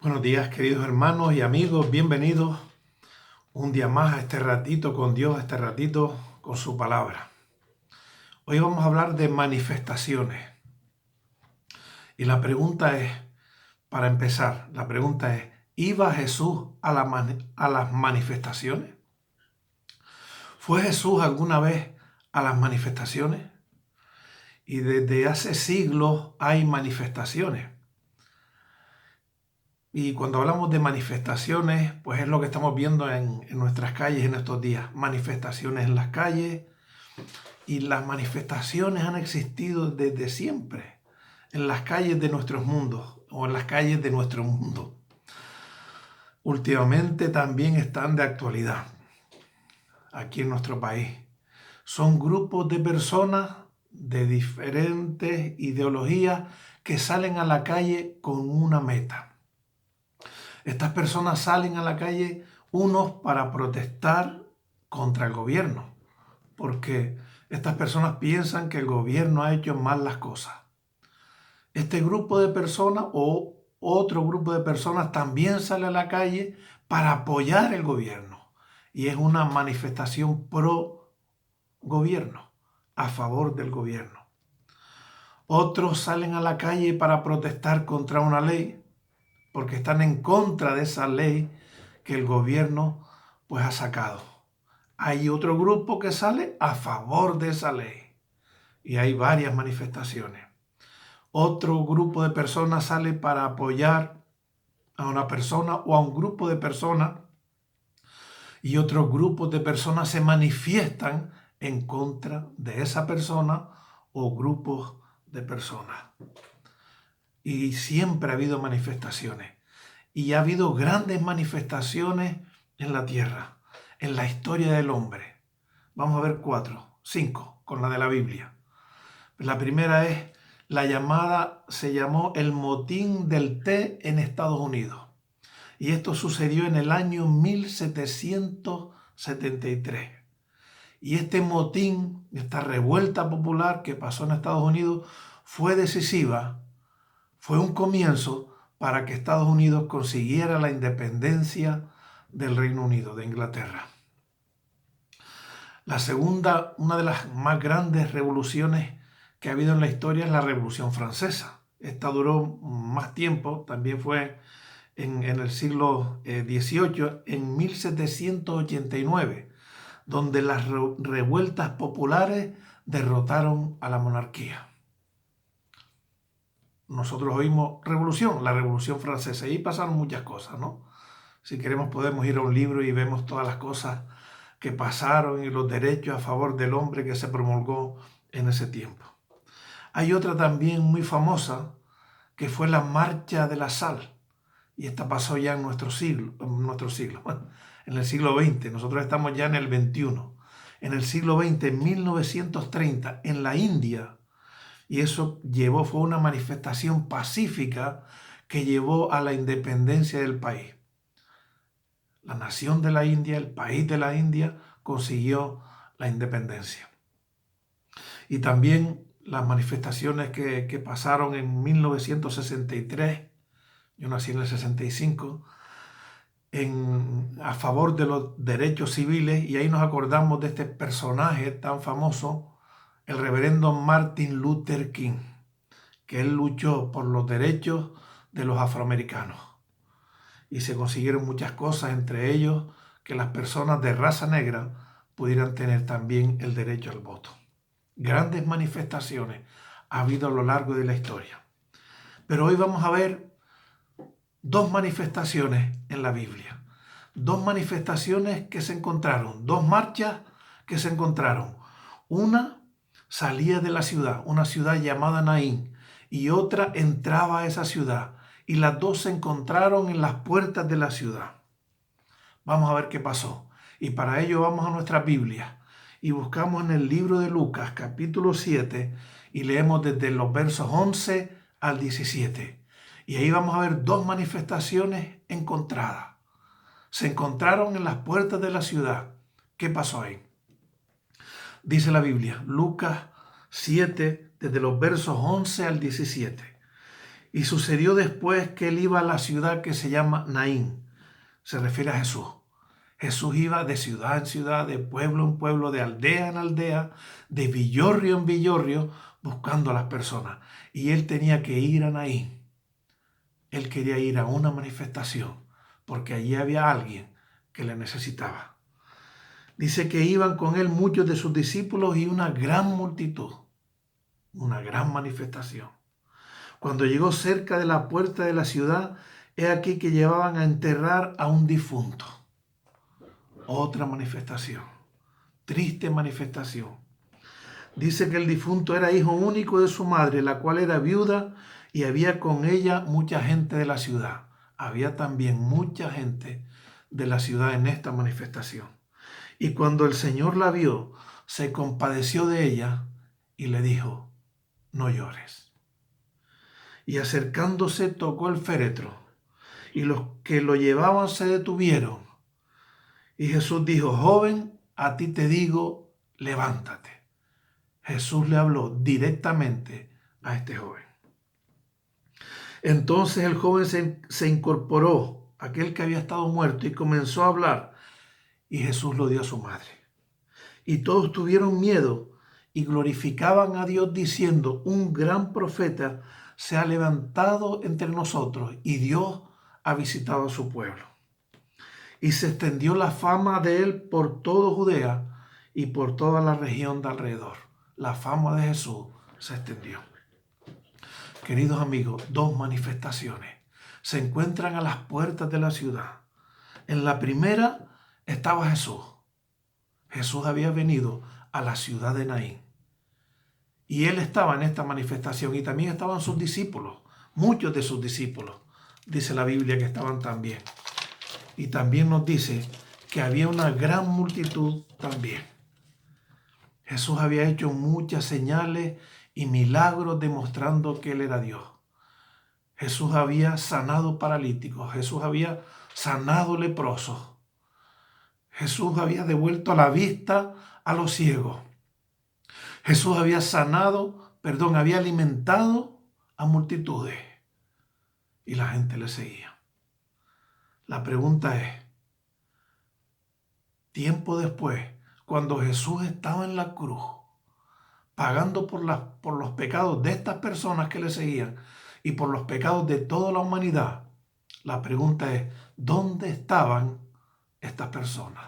Buenos días, queridos hermanos y amigos, bienvenidos un día más a este ratito con Dios, a este ratito con su palabra. Hoy vamos a hablar de manifestaciones. Y la pregunta es, para empezar, la pregunta es, ¿iba Jesús a las manifestaciones? ¿Fue Jesús alguna vez a las manifestaciones? Y desde hace siglos hay manifestaciones. Y cuando hablamos de manifestaciones, pues es lo que estamos viendo en nuestras calles en estos días. Manifestaciones en las calles, y las manifestaciones han existido desde siempre en las calles de nuestros mundos o en las calles de nuestro mundo. Últimamente también están de actualidad aquí en nuestro país. Son grupos de personas de diferentes ideologías que salen a la calle con una meta. Estas personas salen a la calle, unos para protestar contra el gobierno, porque estas personas piensan que el gobierno ha hecho mal las cosas. Este grupo de personas o otro grupo de personas también sale a la calle para apoyar el gobierno. Y es una manifestación pro gobierno, a favor del gobierno. Otros salen a la calle para protestar contra una ley, porque están en contra de esa ley que el gobierno pues ha sacado. Hay otro grupo que sale a favor de esa ley y hay varias manifestaciones. Otro grupo de personas sale para apoyar a una persona o a un grupo de personas y otros grupos de personas se manifiestan en contra de esa persona o grupos de personas. Y siempre ha habido manifestaciones. Y ha habido grandes manifestaciones en la tierra, en la historia del hombre. Vamos a ver 5 con la de la Biblia. La primera es se llamó el motín del té en Estados Unidos. Y esto sucedió en el año 1773. Y este motín, esta revuelta popular que pasó en Estados Unidos, fue decisiva, fue un comienzo para que Estados Unidos consiguiera la independencia del Reino Unido, de Inglaterra. La segunda, una de las más grandes revoluciones que ha habido en la historia es la Revolución Francesa. Esta duró más tiempo, también fue en el siglo XVIII, en 1789, donde las revueltas populares derrotaron a la monarquía. Nosotros oímos revolución, la Revolución Francesa, y pasaron muchas cosas, ¿no? Si queremos podemos ir a un libro y vemos todas las cosas que pasaron y los derechos a favor del hombre que se promulgó en ese tiempo. Hay otra también muy famosa que fue la Marcha de la Sal, y esta pasó ya en nuestro siglo, en el siglo XX. Nosotros estamos ya en el XXI. En el siglo XX, en 1930, en la India, y eso fue una manifestación pacífica que llevó a la independencia del país. La nación de la India, el país de la India, consiguió la independencia. Y también las manifestaciones que pasaron en 1963, yo nací en el 65, a favor de los derechos civiles, y ahí nos acordamos de este personaje tan famoso, el reverendo Martin Luther King, que él luchó por los derechos de los afroamericanos. Y se consiguieron muchas cosas, entre ellos que las personas de raza negra pudieran tener también el derecho al voto. Grandes manifestaciones ha habido a lo largo de la historia. Pero hoy vamos a ver 2 manifestaciones en la Biblia. 2 manifestaciones que se encontraron, 2 marchas que se encontraron. Una salía de la ciudad, una ciudad llamada Naín, y otra entraba a esa ciudad. Y las 2 se encontraron en las puertas de la ciudad. Vamos a ver qué pasó. Y para ello vamos a nuestra Biblia y buscamos en el libro de Lucas, capítulo 7, y leemos desde los versos 11 al 17. Y ahí vamos a ver 2 manifestaciones encontradas. Se encontraron en las puertas de la ciudad. ¿Qué pasó ahí? Dice la Biblia, Lucas 7, desde los versos 11 al 17. Y sucedió después que él iba a la ciudad que se llama Naín. Se refiere a Jesús. Jesús iba de ciudad en ciudad, de pueblo en pueblo, de aldea en aldea, de villorrio en villorrio, buscando a las personas. Y él tenía que ir a Naín. Él quería ir a una manifestación, porque allí había alguien que le necesitaba. Dice que iban con él muchos de sus discípulos y una gran multitud, una gran manifestación. Cuando llegó cerca de la puerta de la ciudad, he aquí que llevaban a enterrar a un difunto. Otra manifestación, triste manifestación. Dice que el difunto era hijo único de su madre, la cual era viuda, y había con ella mucha gente de la ciudad. Había también mucha gente de la ciudad en esta manifestación. Y cuando el Señor la vio, se compadeció de ella y le dijo: no llores. Y acercándose tocó el féretro, y los que lo llevaban se detuvieron. Y Jesús dijo: joven, a ti te digo, levántate. Jesús le habló directamente a este joven. Entonces el joven se incorporó, aquel que había estado muerto, y comenzó a hablar, y Jesús lo dio a su madre. Y todos tuvieron miedo y glorificaban a Dios diciendo: un gran profeta se ha levantado entre nosotros y Dios ha visitado a su pueblo. Y se extendió la fama de él por todo Judea y por toda la región de alrededor. La fama de Jesús se extendió. Queridos amigos, dos manifestaciones se encuentran a las puertas de la ciudad. En la primera estaba Jesús. Jesús había venido a la ciudad de Naín. Y él estaba en esta manifestación y también estaban sus discípulos, muchos de sus discípulos. Dice la Biblia que estaban también. Y también nos dice que había una gran multitud también. Jesús había hecho muchas señales y milagros demostrando que él era Dios. Jesús había sanado paralíticos, Jesús había sanado leprosos. Jesús había devuelto la vista a los ciegos. Jesús había había alimentado a multitudes y la gente le seguía. La pregunta es, tiempo después, cuando Jesús estaba en la cruz, pagando por los pecados de estas personas que le seguían y por los pecados de toda la humanidad, la pregunta es, ¿dónde estaban estas personas?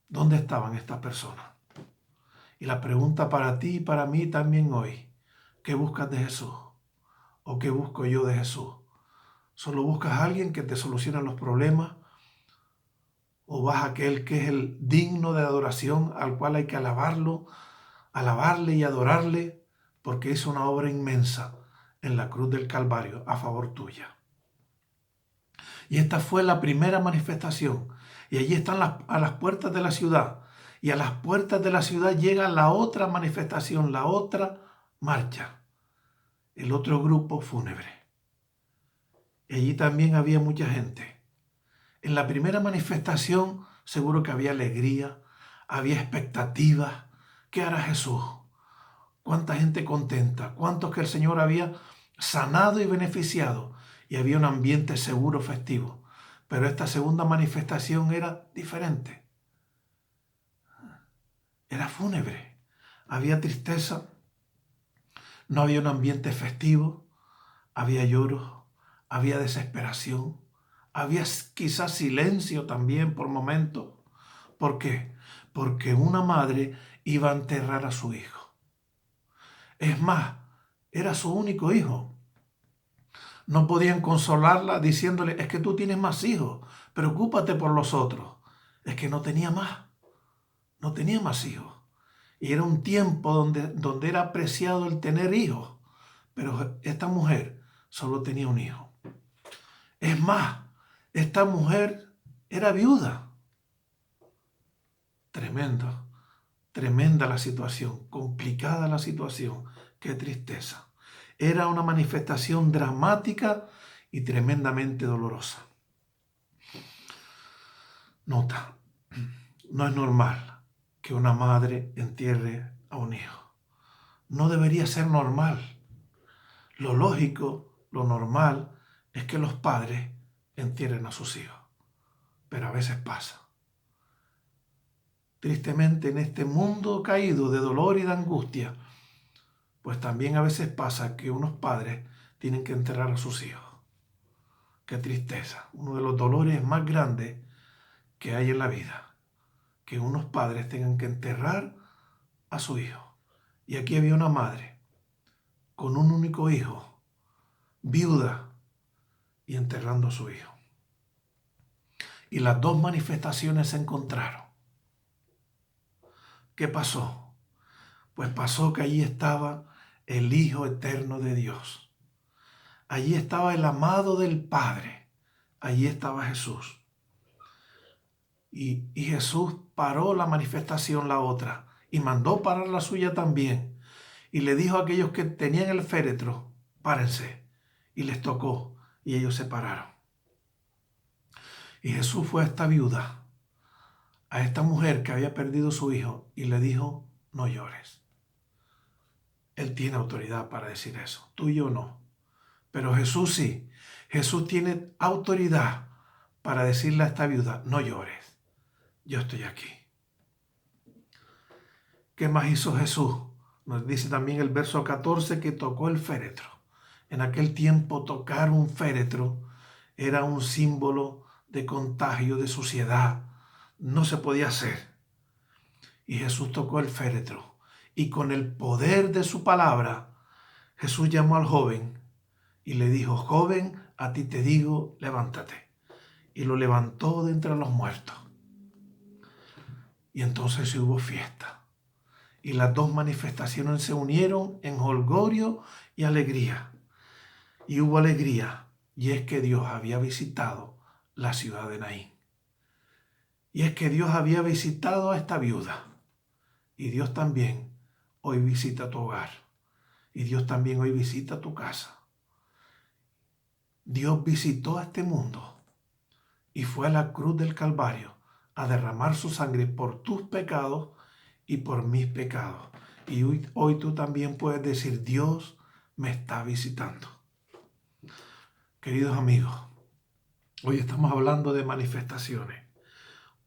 ¿Dónde estaban estas personas? Y la pregunta para ti y para mí también hoy, ¿qué buscas de Jesús? ¿O qué busco yo de Jesús? ¿Solo buscas a alguien que te solucione los problemas? ¿O vas a aquel que es el digno de adoración, al cual hay que alabarle y adorarle, porque hizo una obra inmensa en la cruz del Calvario a favor tuya? Y esta fue la primera manifestación. Y allí están a las puertas de la ciudad. Y a las puertas de la ciudad llega la otra manifestación, la otra marcha, el otro grupo fúnebre. Y allí también había mucha gente. En la primera manifestación seguro que había alegría, había expectativas. ¿Qué hará Jesús? ¿Cuánta gente contenta? ¿Cuántos que el Señor había sanado y beneficiado? Y había un ambiente seguro, festivo. Pero esta segunda manifestación era diferente. Era fúnebre. Había tristeza. No había un ambiente festivo. Había lloro. Había desesperación. Había quizás silencio también por momentos. ¿Por qué? Porque una madre iba a enterrar a su hijo. Es más, era su único hijo. No podían consolarla diciéndole, es que tú tienes más hijos, preocúpate por los otros. Es que no tenía más hijos. Y era un tiempo donde era apreciado el tener hijos, pero esta mujer solo tenía un hijo. Es más, esta mujer era viuda. Tremenda la situación, complicada la situación, qué tristeza. Era una manifestación dramática y tremendamente dolorosa. Nota, no es normal que una madre entierre a un hijo. No debería ser normal. Lo lógico, lo normal es que los padres entierren a sus hijos, pero a veces pasa. Tristemente, en este mundo caído de dolor y de angustia, pues también a veces pasa que unos padres tienen que enterrar a sus hijos. Qué tristeza, uno de los dolores más grandes que hay en la vida, que unos padres tengan que enterrar a su hijo. Y aquí había una madre con un único hijo, viuda, y enterrando a su hijo. Y las dos manifestaciones se encontraron. ¿Qué pasó? Pues pasó que allí estaba el Hijo eterno de Dios. Allí estaba el amado del Padre. Allí estaba Jesús. Y Jesús paró la manifestación, la otra, y mandó parar la suya también. Y le dijo a aquellos que tenían el féretro, párense. Y les tocó, y ellos se pararon. Y Jesús fue a esta viuda, a esta mujer que había perdido su hijo, y le dijo, no llores. Él tiene autoridad para decir eso, tú y yo no. Pero Jesús sí. Jesús tiene autoridad para decirle a esta viuda, no llores, yo estoy aquí. ¿Qué más hizo Jesús? Nos dice también el verso 14 que tocó el féretro. En aquel tiempo tocar un féretro era un símbolo de contagio, de suciedad. No se podía hacer. Y Jesús tocó el féretro. Y con el poder de su palabra, Jesús llamó al joven y le dijo, joven, a ti te digo, levántate. Y lo levantó de entre los muertos. Y entonces hubo fiesta. Y las dos manifestaciones se unieron en jolgorio y alegría. Y hubo alegría, y es que Dios había visitado la ciudad de Naín. Y es que Dios había visitado a esta viuda. Y Dios también hoy visita tu hogar. Y Dios también hoy visita tu casa. Dios visitó a este mundo y fue a la cruz del Calvario a derramar su sangre por tus pecados y por mis pecados. Y hoy tú también puedes decir, Dios me está visitando. Queridos amigos, hoy estamos hablando de manifestaciones.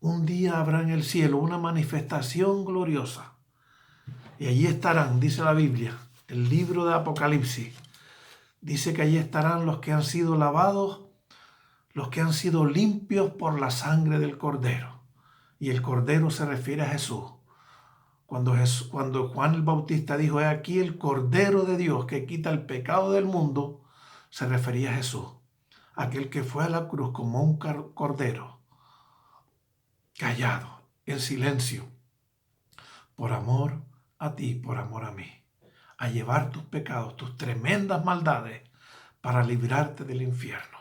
Un día habrá en el cielo una manifestación gloriosa. Y allí estarán, dice la Biblia, el libro de Apocalipsis. Dice que allí estarán los que han sido lavados, los que han sido limpios por la sangre del Cordero. Y el Cordero se refiere a Jesús. Cuando Juan el Bautista dijo, he aquí el Cordero de Dios que quita el pecado del mundo, se refería a Jesús, aquel que fue a la cruz como un cordero, callado, en silencio, por amor a ti, por amor a mí, a llevar tus pecados, tus tremendas maldades, para librarte del infierno,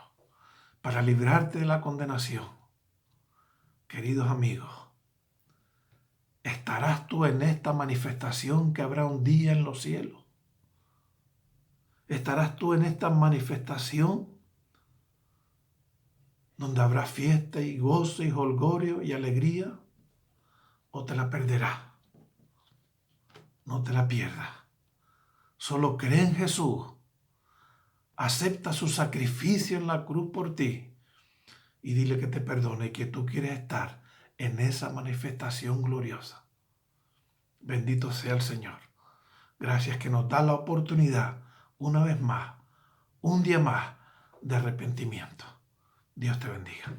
para librarte de la condenación. Queridos amigos, ¿estarás tú en esta manifestación que habrá un día en los cielos? ¿Estarás tú en esta manifestación donde habrá fiesta y gozo y jolgorio y alegría? ¿O te la perderás? No te la pierdas. Solo cree en Jesús. Acepta su sacrificio en la cruz por ti y dile que te perdone y que tú quieres estar en esa manifestación gloriosa. Bendito sea el Señor. Gracias que nos da la oportunidad una vez más, un día más de arrepentimiento. Dios te bendiga.